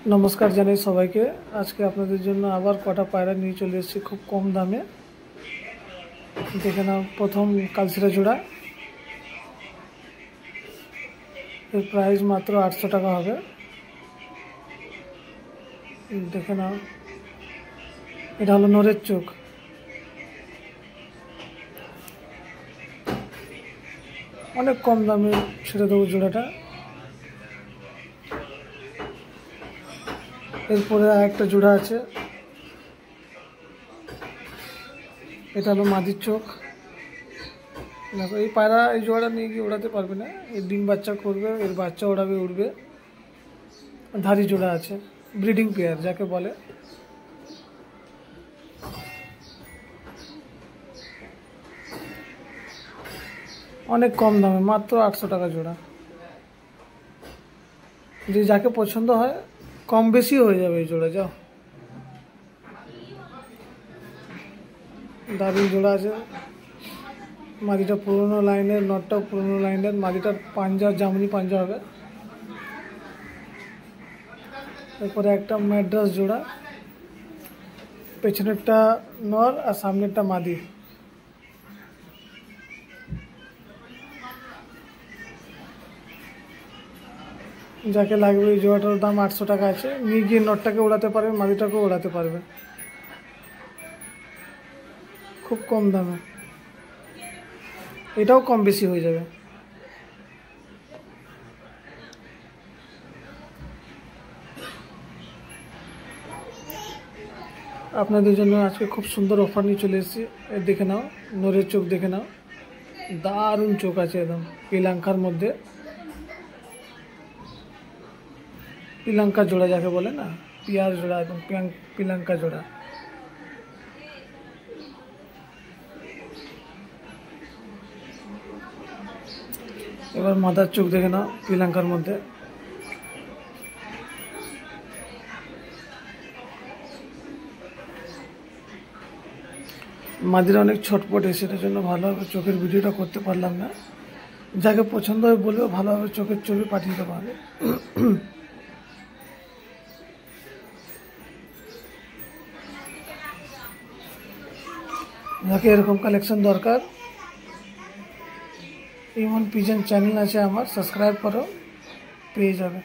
नमस्कार জানাই সবাইকে। আজকে আপনাদের জন্য আবার কটা পায়রা নিয়ে চলে এসেছি খুব কম দামে। দেখে নাও, প্রথম কালচিরা জোড়া, এর প্রাইস মাত্র 800 টাকা হবে। দেখে নাও, এটা হলো নরের চোখ। অনেক কম দামে ছেড়ে দেবো জোড়াটা। এরপরে একটা জোড়া আছে, এটা হলো মাদির চোখ। দেখো, এই পায়রা এই জোড়াটা নিয়ে গিয়ে ওড়াতে পারবে না, এর ডিম বাচ্চা করবে, এর বাচ্চা ওড়াবে, উড়বে। ধারি জোড়া আছে, ব্রিডিং পেয়ার যাকে বলে। অনেক কম দামে, মাত্র 800 টাকা জোড়া। যে যাকে পছন্দ হয়, কম বেশি হয়ে যাবে এই জোড়া। যাও, দারুণ জোড়া আছে। মাদিটা পুরোনো লাইনের, নটটাও পুরোনো লাইনের। মাদিটার পাঞ্জা জামনি পাঞ্জা হবে। এরপরে একটা ম্যাড্রাস জোড়া, পেছনেরটা নর আর সামনেরটা মাদি। যাকে লাগবে এই জোড়াটার দাম 800 টাকা আছে। নিয়ে গিয়ে নটটাকে ওড়াতে পারবে, মাদিটাকেও ওড়াতে পারবে খুব কম দামে। এটাও কম বেশি হয়ে যাবে। আপনাদের জন্য আজকে খুব সুন্দর অফার নিয়ে চলে এসেছি। দেখে নাও, নরের চোখ দেখে নাও, দারুণ চোখ আছে একদম পিলাঙ্কার মধ্যে। পিলাঙ্কা জোড়া যাকে বলে না, পিয়ার জোড়া, একদম পিলাঙ্কা জোড়া। এবার মাদার চোখ দেখে নাও, পিলাঙ্কার মধ্যে। মাদিরা অনেক ছটপটে, সেটার জন্য ভালোভাবে চোখের ভিডিওটা করতে পারলাম না। যাকে পছন্দ হয় বলবে, ভালোভাবে চোখের ছবি পাঠিয়ে দিতে পারবে। যাকে এরকম কালেকশন দরকার, ইমন পিজন চ্যানেল আছে আমার, সাবস্ক্রাইব করো, পেয়ে যাবে।